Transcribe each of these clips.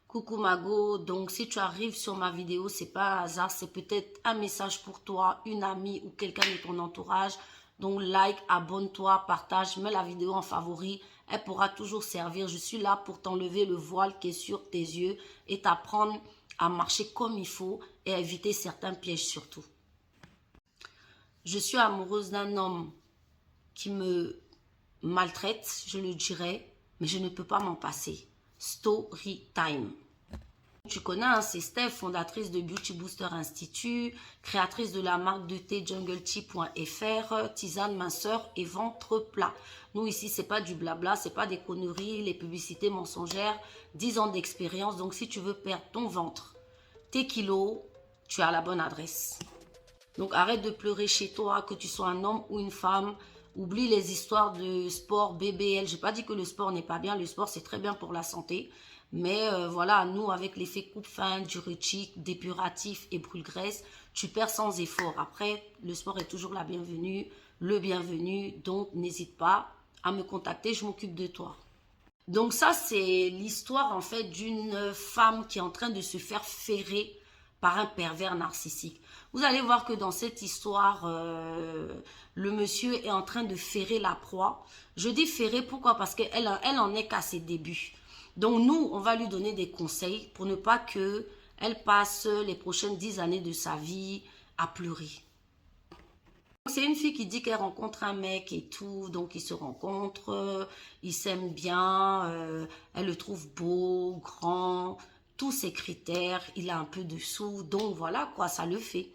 Coucou Mago, donc si tu arrives sur ma vidéo, c'est pas un hasard, c'est peut-être un message pour toi, une amie ou quelqu'un de ton entourage. Donc like, abonne-toi, partage, mets la vidéo en favori, elle pourra toujours servir. Je suis là pour t'enlever le voile qui est sur tes yeux et t'apprendre à marcher comme il faut et à éviter certains pièges surtout. Je suis amoureuse d'un homme qui me maltraite, je le dirais, mais je ne peux pas m'en passer. Story time. Tu connais, hein, c'est Steph, fondatrice de Beauty Booster Institute, créatrice de la marque de thé jungletea.fr, tisane minceur et ventre plat. Nous ici, c'est pas du blabla, c'est pas des conneries, les publicités mensongères, 10 ans d'expérience. Donc si tu veux perdre ton ventre, tes kilos, tu as la bonne adresse. Donc arrête de pleurer chez toi, que tu sois un homme ou une femme. Oublie les histoires de sport, BBL. Je n'ai pas dit que le sport n'est pas bien. Le sport, c'est très bien pour la santé. Mais voilà, nous, avec l'effet coupe-faim, diurétique, dépuratif et brûle-graisse, tu perds sans effort. Après, le sport est toujours la bienvenue, le bienvenu. Donc, n'hésite pas à me contacter, je m'occupe de toi. Donc ça, c'est l'histoire en fait d'une femme qui est en train de se faire ferrer par un pervers narcissique. Vous allez voir que dans cette histoire, le monsieur est en train de ferrer la proie. Je dis ferrer, pourquoi? Parce qu'elle en est qu'à ses débuts. Donc nous, on va lui donner des conseils pour ne pas qu'elle passe les prochaines 10 années de sa vie à pleurer. C'est une fille qui dit qu'elle rencontre un mec et tout, donc ils se rencontrent, ils s'aiment bien, elle le trouve beau, grand, tous ses critères, il a un peu de sous, donc voilà quoi, ça le fait.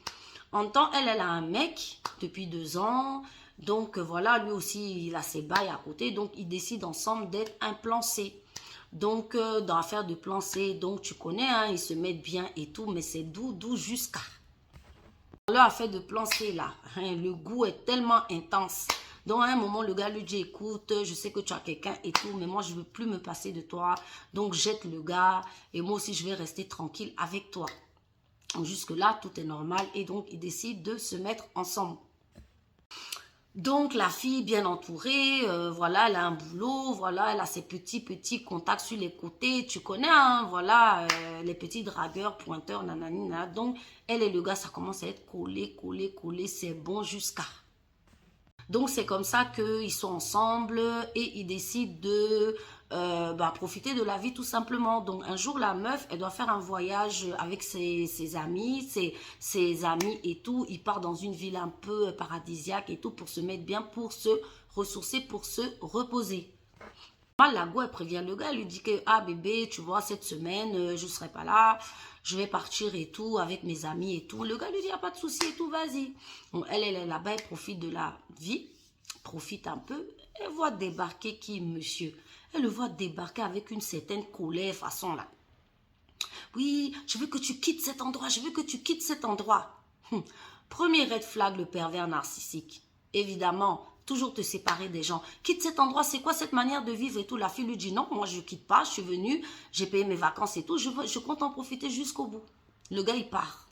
En même temps, elle a un mec depuis 2 ans, donc voilà, lui aussi il a ses bails à côté, donc ils décident ensemble d'être un plan C. Donc dans l'affaire de plan C, donc tu connais, hein, ils se mettent bien et tout, mais c'est doux jusqu'à... Leur affaire de plan C là, hein, le goût est tellement intense. Donc à un moment, le gars lui dit, écoute, je sais que tu as quelqu'un et tout, mais moi je ne veux plus me passer de toi. Donc jette le gars et moi aussi je vais rester tranquille avec toi. Jusque là, tout est normal et donc ils décident de se mettre ensemble. Donc la fille bien entourée, voilà, elle a un boulot, voilà, elle a ses petits contacts sur les côtés, tu connais, hein, voilà, les petits dragueurs, pointeurs, nanana. Donc elle et le gars, ça commence à être collé, c'est bon jusqu'à... Donc c'est comme ça qu'ils sont ensemble et ils décident de profiter de la vie tout simplement. Donc un jour la meuf, elle doit faire un voyage avec ses amis, ses amis et tout. Ils partent dans une ville un peu paradisiaque et tout pour se mettre bien, pour se ressourcer, pour se reposer. La go, elle prévient le gars, elle lui dit que, ah bébé, tu vois, cette semaine, je ne serai pas là, je vais partir et tout, avec mes amis et tout. Le gars lui dit, il n'y a pas de souci et tout, vas-y. Donc, elle est là-bas, elle profite de la vie, profite un peu. Elle voit débarquer qui, monsieur? Elle le voit débarquer avec une certaine colère, façon là. Oui, je veux que tu quittes cet endroit, je veux que tu quittes cet endroit. Premier red flag, le pervers narcissique. Évidemment, toujours te séparer des gens. Quitte cet endroit, c'est quoi cette manière de vivre et tout? La fille lui dit non, moi je ne quitte pas, je suis venue, j'ai payé mes vacances et tout, je compte en profiter jusqu'au bout. Le gars, il part.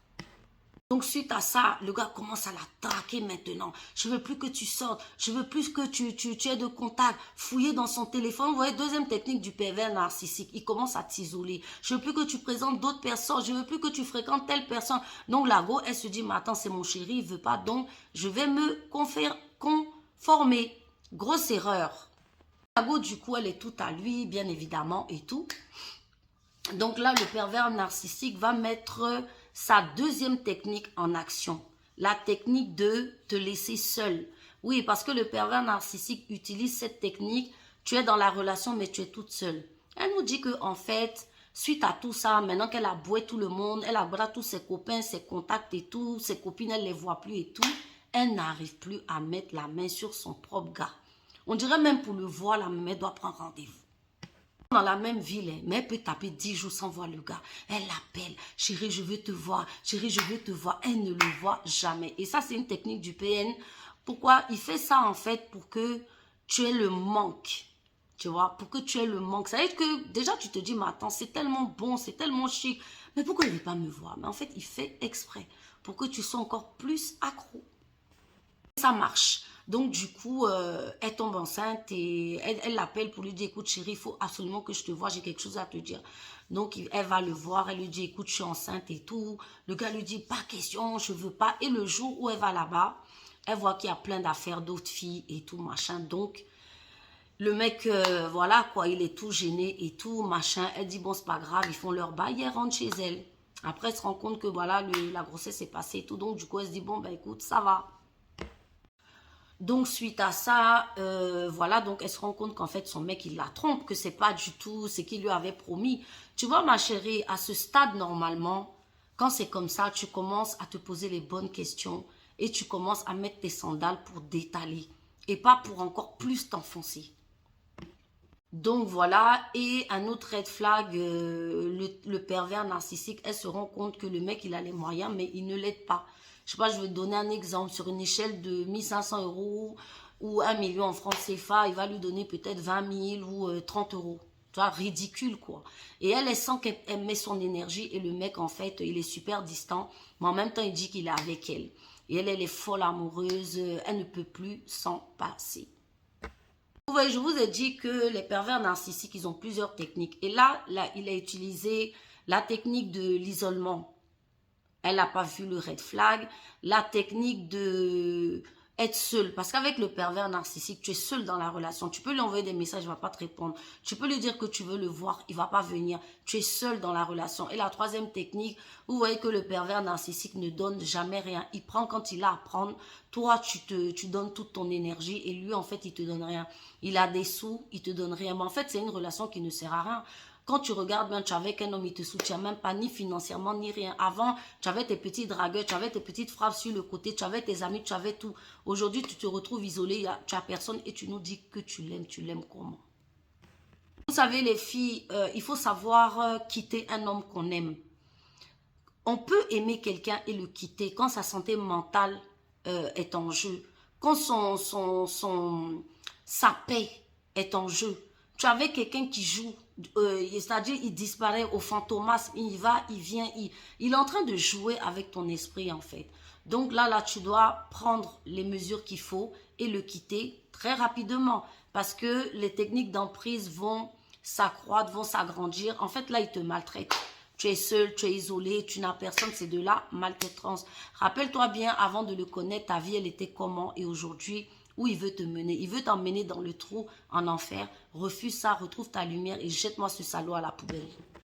Donc suite à ça, le gars commence à la traquer maintenant. Je veux plus que tu sortes, je veux plus que tu aies de contact, fouiller dans son téléphone. Vous voyez, deuxième technique du pervers narcissique, il commence à t'isoler. Je veux plus que tu présentes d'autres personnes, je veux plus que tu fréquentes telle personne. Donc la go, elle se dit, mais attends, c'est mon chéri, il veut pas, donc je vais me conformer. Grosse erreur. La go, du coup, elle est toute à lui, bien évidemment, et tout. Donc là, le pervers narcissique va mettre sa deuxième technique en action. La technique de te laisser seul. Oui, parce que le pervers narcissique utilise cette technique. Tu es dans la relation, mais tu es toute seule. Elle nous dit que en fait, suite à tout ça, maintenant qu'elle a boué tout le monde, elle a bras tous ses copains, ses contacts et tout, ses copines, elle ne les voit plus et tout, elle n'arrive plus à mettre la main sur son propre gars. On dirait même pour le voir, la main doit prendre rendez-vous. Dans la même ville, mais elle peut taper 10 jours sans voir le gars. Elle l'appelle, chérie, je veux te voir, chérie, je veux te voir. Elle ne le voit jamais. Et ça, c'est une technique du PN. Pourquoi? Il fait ça, en fait, pour que tu aies le manque. Tu vois, pour que tu aies le manque. Ça veut dire que, déjà, tu te dis, mais attends, c'est tellement bon, c'est tellement chic. Mais pourquoi il ne veut pas me voir? Mais en fait, il fait exprès pour que tu sois encore plus accro. Ça marche. Donc, du coup, elle tombe enceinte et elle l'appelle pour lui dire, écoute, chérie, il faut absolument que je te voie, j'ai quelque chose à te dire. Donc, elle va le voir, elle lui dit, écoute, je suis enceinte et tout. Le gars lui dit, pas question, je veux pas. Et le jour où elle va là-bas, elle voit qu'il y a plein d'affaires d'autres filles et tout, machin. Donc, le mec, voilà quoi, il est tout gêné et tout, machin. Elle dit, bon, c'est pas grave, ils font leur bail, elle rentre chez elle. Après, elle se rend compte que voilà, la grossesse est passée et tout. Donc, du coup, elle se dit, bon, ben écoute, ça va. Donc, suite à ça, voilà, donc elle se rend compte qu'en fait, son mec, il la trompe, que c'est pas du tout ce qu'il lui avait promis. Tu vois, ma chérie, à ce stade, normalement, quand c'est comme ça, tu commences à te poser les bonnes questions et tu commences à mettre tes sandales pour détaler et pas pour encore plus t'enfoncer. Donc voilà, et un autre red flag, le pervers narcissique, elle se rend compte que le mec, il a les moyens, mais il ne l'aide pas. Je sais pas, je vais te donner un exemple. Sur une échelle de 1500 euros ou 1 million en francs CFA, il va lui donner peut-être 20 000 ou 30 euros. Tu vois, ridicule quoi. Et elle sent qu'elle met son énergie et le mec, en fait, il est super distant, mais en même temps, il dit qu'il est avec elle. Et elle est folle amoureuse, elle ne peut plus s'en passer. Vous voyez, je vous ai dit que les pervers narcissiques, ils ont plusieurs techniques. Et là, il a utilisé la technique de l'isolement. Elle n'a pas vu le red flag. La technique de être seul. Parce qu'avec le pervers narcissique, tu es seul dans la relation. Tu peux lui envoyer des messages, il ne va pas te répondre. Tu peux lui dire que tu veux le voir, il ne va pas venir. Tu es seul dans la relation. Et la troisième technique, vous voyez que le pervers narcissique ne donne jamais rien. Il prend quand il a à prendre. Toi, tu donnes toute ton énergie et lui, en fait, il te donne rien. Il a des sous, il te donne rien. Mais en fait, c'est une relation qui ne sert à rien. Quand tu regardes bien, tu es avec un homme, il te soutient même pas ni financièrement ni rien. Avant, tu avais tes petits dragueurs, tu avais tes petites frappes sur le côté, tu avais tes amis, tu avais tout. Aujourd'hui, tu te retrouves isolé, tu n'as personne et tu nous dis que tu l'aimes comment? Vous savez les filles, il faut savoir quitter un homme qu'on aime. On peut aimer quelqu'un et le quitter quand sa santé mentale est en jeu, quand sa paix est en jeu. Tu avais quelqu'un qui joue, c'est-à-dire il disparaît au fantomas, il va, il vient, il est en train de jouer avec ton esprit en fait. Donc là, tu dois prendre les mesures qu'il faut et le quitter très rapidement parce que les techniques d'emprise vont s'accroître, vont s'agrandir. En fait, là, il te maltraite. Tu es seul, tu es isolé, tu n'as personne, c'est de la maltraitance. Rappelle-toi bien, avant de le connaître, ta vie, elle était comment et aujourd'hui, où il veut te mener. Il veut t'emmener dans le trou, en enfer. Refuse ça, retrouve ta lumière et jette-moi ce salaud à la poubelle.